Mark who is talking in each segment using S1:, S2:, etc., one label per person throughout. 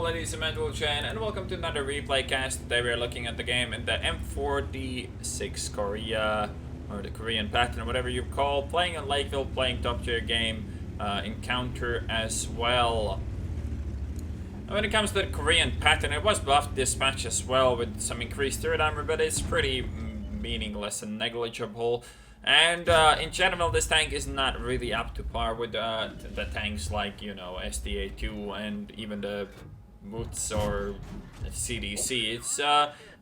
S1: ladies and gentlemen, and welcome to another replay cast. Today we are looking at the game in the M46 Korea, or the Korean Patton, whatever you call, playing on Lakeville, playing top tier game, Encounter as well. And when it comes to the Korean Patton, it was buffed this match as well with some increased turret armor, but it's pretty meaningless and negligible. And in general, this tank is not really up to par with the tanks like, you know, SDA2 and even the Woods or CDC. It's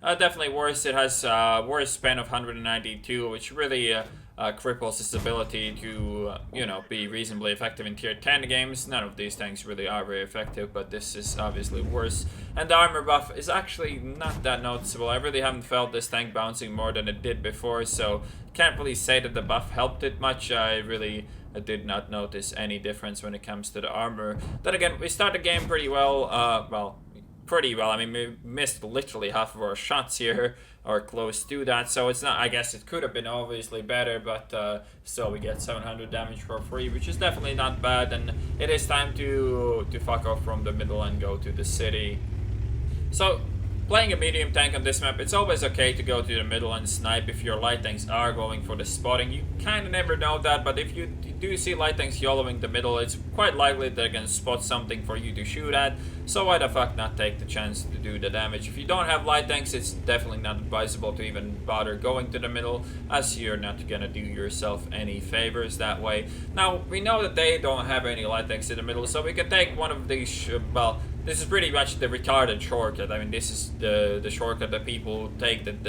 S1: definitely worse. It has worse span of 192, which really cripples its ability to, you know, be reasonably effective in tier 10 games. None of these tanks really are very effective, but this is obviously worse. And the armor buff is actually not that noticeable. I really haven't felt this tank bouncing more than it did before, so can't really say that the buff helped it much. I did not notice any difference when it comes to the armor. Then again, we start the game pretty well. Pretty well. I mean, we missed literally half of our shots here, or close to that, so it's not, I guess it could have been obviously better, but still we get 700 damage for free, which is definitely not bad, and it is time to fuck off from the middle and go to the city. So, playing a medium tank on this map, it's always okay to go to the middle and snipe if your light tanks are going for the spotting. You kind of never know that, but if you do see light tanks YOLOing the middle, it's quite likely they're going to spot something for you to shoot at, so why the fuck not take the chance to do the damage. If you don't have light tanks, it's definitely not advisable to even bother going to the middle, as you're not going to do yourself any favors that way. Now, we know that they don't have any light tanks in the middle, so we can take one of these, well, this is pretty much the retarded shortcut. I mean, this is the shortcut that people take and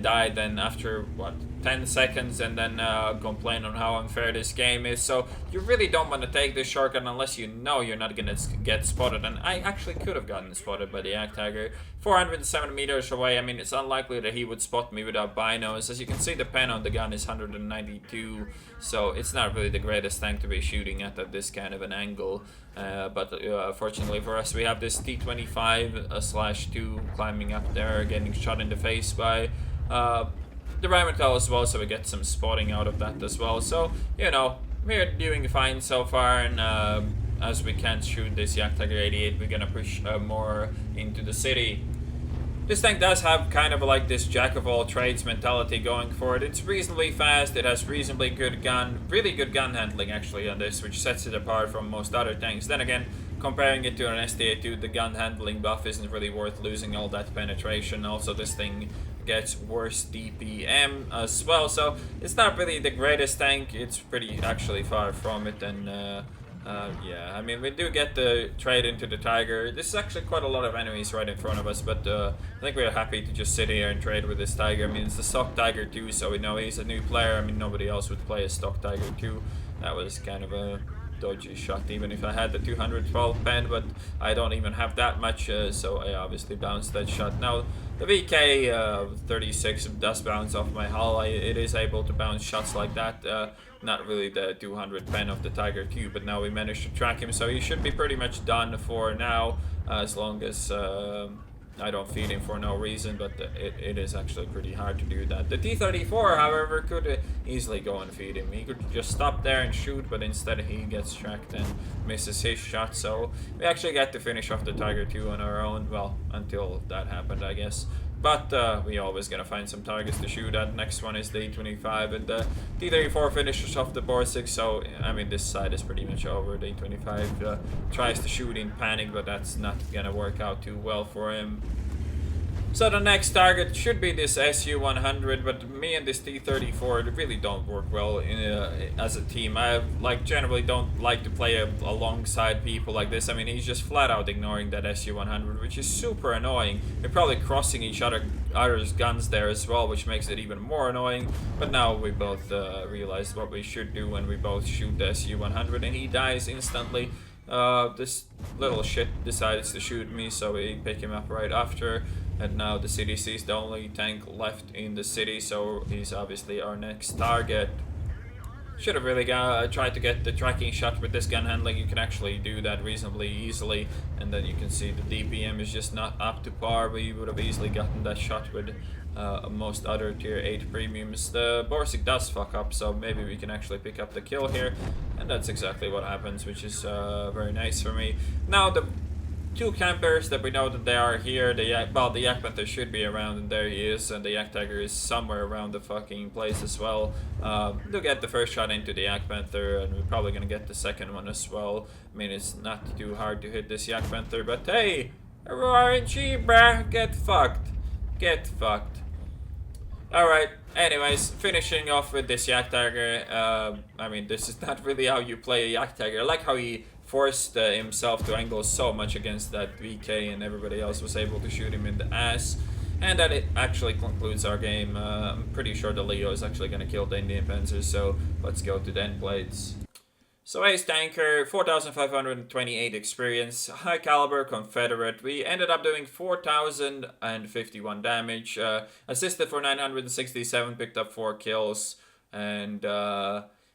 S1: die then after, what, 10 seconds and then complain on how unfair this game is. So you really don't want to take this shortcut unless you know you're not going to get spotted. And I actually could have gotten spotted by the Yak Tiger. 407 meters away, I mean, it's unlikely that he would spot me without binos. As you can see, the pen on the gun is 192, so it's not really the greatest tank to be shooting at this kind of an angle. But fortunately for us, we have this T25/2 climbing up there, getting shot in the face by the Rheinmetall as well, so we get some spotting out of that as well. So, you know, we're doing fine so far, and as we can't shoot this Yak Tiger 88, we're gonna push more into the city. This tank does have kind of like this jack-of-all-trades mentality going for it. It's reasonably fast, it has reasonably good really good gun handling actually on this, which sets it apart from most other tanks. Then again, comparing it to an SDA2, the gun handling buff isn't really worth losing all that penetration. Also, this thing gets worse DPM as well, so it's not really the greatest tank. It's pretty actually far from it, and yeah, I mean, we do get the trade into the Tiger. This is actually quite a lot of enemies right in front of us, but I think we're happy to just sit here and trade with this Tiger. I mean, it's the stock Tiger 2, so we know he's a new player. I mean, nobody else would play a stock Tiger 2. That was kind of a dodgy shot, even if I had the 212 pen, but I don't even have that much, so I obviously bounced that shot. Now, the VK36 does bounce off my hull. It is able to bounce shots like that. Not really the 200 pen of the Tiger 2, but now we managed to track him, so he should be pretty much done for now, as long as I don't feed him for no reason, but it is actually pretty hard to do that. The T-34, however, could easily go and feed him. He could just stop there and shoot, but instead he gets tracked and misses his shot, so we actually get to finish off the Tiger 2 on our own, well, until that happened, I guess. But we always gonna find some targets to shoot at. Next one is the E25, and the T-34 finishes off the 46, so I mean, this side is pretty much over. The E25 tries to shoot in panic, but that's not gonna work out too well for him. So the next target should be this SU-100, but me and this T-34 really don't work well as a team. I generally don't like to play alongside people like this. I mean, he's just flat out ignoring that SU-100, which is super annoying. We're probably crossing each other's guns there as well, which makes it even more annoying. But now we both realized what we should do when we both shoot the SU-100, and he dies instantly. This little shit decides to shoot me, so we pick him up right after. And now the CDC is the only tank left in the city, so he's obviously our next target. Should have really tried to get the tracking shot with this gun handling. You can actually do that reasonably easily, and then you can see the DPM is just not up to par. We would have easily gotten that shot with most other tier 8 premiums. The Borsig does fuck up, so maybe we can actually pick up the kill here, and that's exactly what happens, which is very nice for me. Now the two campers that we know that they are here. The Yak Panther should be around, and there he is, and the Yak Tiger is somewhere around the fucking place as well. We'll get the first shot into the Yak Panther, and we're probably gonna get the second one as well. I mean, it's not too hard to hit this Yak Panther, but hey, RNG, bruh, get fucked. Get fucked. Alright, anyways, finishing off with this Yak Tiger. I mean, this is not really how you play a Yak Tiger. I like how he forced himself to angle so much against that VK, and everybody else was able to shoot him in the ass. And that it actually concludes our game. I'm pretty sure the Leo is actually going to kill the Indian Panzer, so let's go to the end plates. So Ace Tanker, 4,528 experience, high caliber Confederate. We ended up doing 4,051 damage, assisted for 967, picked up 4 kills, and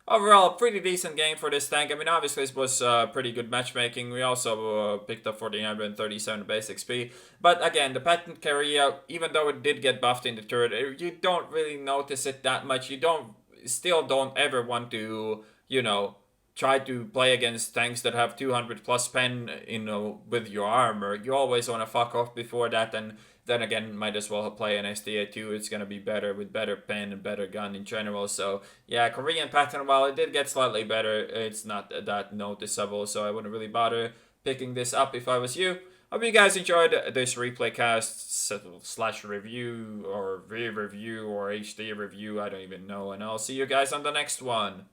S1: overall, pretty decent game for this tank. I mean, obviously this was pretty good matchmaking. We also picked up 1,437 base XP. But again, the Patton KR, even though it did get buffed in the turret, you don't really notice it that much. You still don't ever want to, you know, try to play against tanks that have 200 plus pen, you know, with your armor. You always want to fuck off before that, and then again, might as well play an STA2. It's going to be better with better pen and better gun in general. So yeah, Korean Patton, while it did get slightly better, it's not that noticeable, so I wouldn't really bother picking this up if I was you. Hope you guys enjoyed this replay cast slash review or re-review or HD review, I don't even know, and I'll see you guys on the next one.